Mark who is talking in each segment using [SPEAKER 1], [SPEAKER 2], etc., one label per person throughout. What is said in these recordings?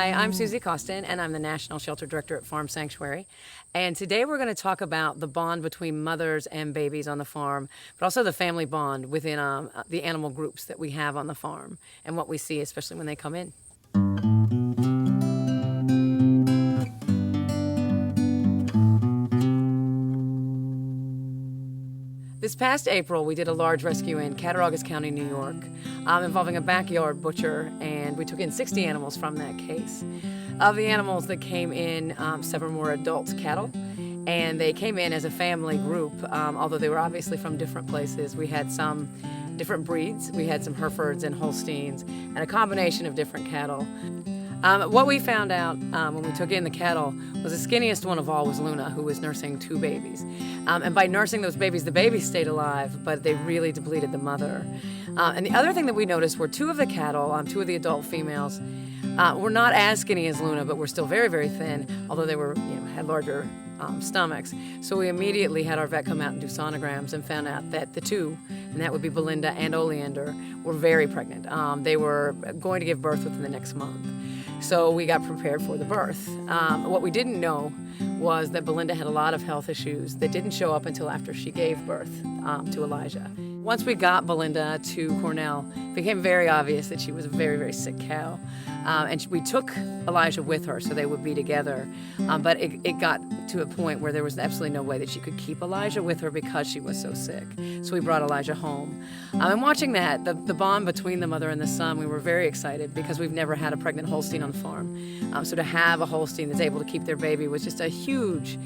[SPEAKER 1] Hi, I'm Susie Costin, and I'm the National Shelter Director at Farm Sanctuary. And today we're going to talk about the bond between mothers and babies on the farm, but also the family bond within the animal groups that we have on the farm and what we see, especially when they come in. This past April, we did a large rescue in Cattaraugus County, New York, involving a backyard butcher, and we took in 60 animals from that case. Of the animals that came in, several were adult cattle, and they came in as a family group, although they were obviously from different places. We had some different breeds. We had some Herefords and Holsteins, and a combination of different cattle. What we found out when we took in the cattle was the skinniest one of all was Luna, who was nursing 2 babies. And by nursing those babies, the babies stayed alive, but they really depleted the mother. And the other thing that we noticed were 2 of the cattle, 2 of the adult females, were not as skinny as Luna, but were still very, very thin, although they were, had larger stomachs. So we immediately had our vet come out and do sonograms and found out that the 2, and that would be Belinda and Oleander, were very pregnant. They were going to give birth within the next month. So we got prepared for the birth. What we didn't know was that Belinda had a lot of health issues that didn't show up until after she gave birth to Elijah. Once we got Belinda to Cornell, it became very obvious that she was a very, very sick cow. And we took Elijah with her so they would be together. But it got to a point where there was absolutely no way that she could keep Elijah with her because she was so sick. So we brought Elijah home. And watching that, the bond between the mother and the son, we were very excited because we've never had a pregnant Holstein on the farm. So to have a Holstein that's able to keep their baby was just a huge,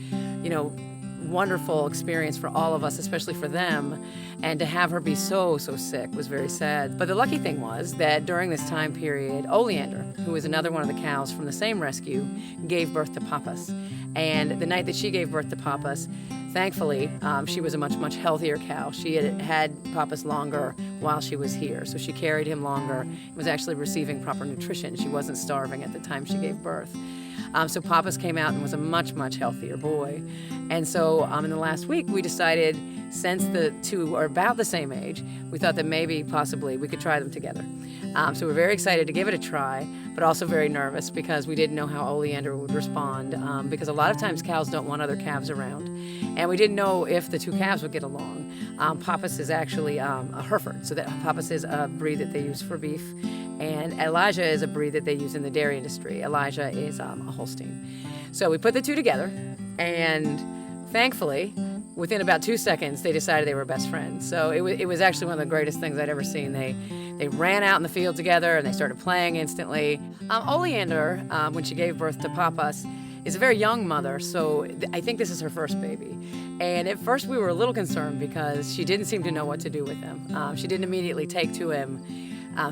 [SPEAKER 1] wonderful experience for all of us, especially for them. And to have her be so sick was very sad. But the lucky thing was that during this time period, Oleander, who was another one of the cows from the same rescue, gave birth to Pappas. And the night that she gave birth to Pappas, thankfully, she was a much healthier cow. She had Pappas longer while she was here, so she carried him longer and was actually receiving proper nutrition. She wasn't starving at the time she gave birth. So Pappas came out and was a much wealthier boy. And so in the last week, we decided, since the 2 are about the same age, we thought that maybe, possibly, we could try them together. So we're very excited to give it a try, but also very nervous because we didn't know how Oleander would respond, because a lot of times cows don't want other calves around. And we didn't know if the 2 calves would get along. Pappas is actually a Hereford, so that Pappas is a breed that they use for beef. And Elijah is a breed that they use in the dairy industry. Elijah is a Holstein. So we put the 2 together, and thankfully, within about 2 seconds, they decided they were best friends. So it was actually one of the greatest things I'd ever seen. They ran out in the field together, and they started playing instantly. Oleander, when she gave birth to Pappas, is a very young mother, so I think this is her first baby. And at first we were a little concerned because she didn't seem to know what to do with him. She didn't immediately take to him.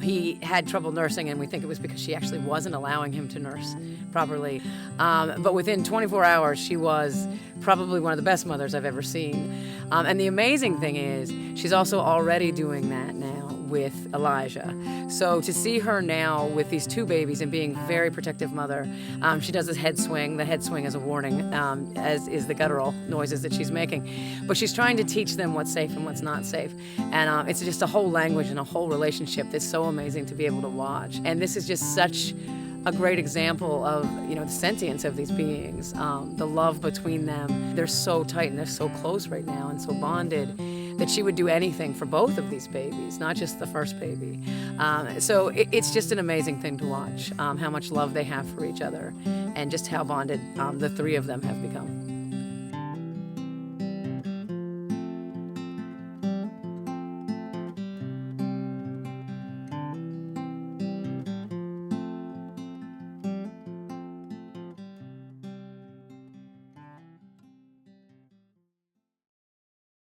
[SPEAKER 1] He had trouble nursing, and we think it was because she actually wasn't allowing him to nurse properly. But within 24 hours, she was probably one of the best mothers I've ever seen. And the amazing thing is, she's also already doing that now with Elijah. So to see her now with these 2 babies and being a very protective mother, she does this head swing. The head swing is a warning, as is the guttural noises that she's making. But she's trying to teach them what's safe and what's not safe. And it's just a whole language and a whole relationship that's so amazing to be able to watch. And this is just such a great example of, the sentience of these beings, the love between them. They're so tight and they're so close right now and so bonded that she would do anything for both of these babies, not just the first baby. So it's just an amazing thing to watch, how much love they have for each other and just how bonded the 3 of them have become.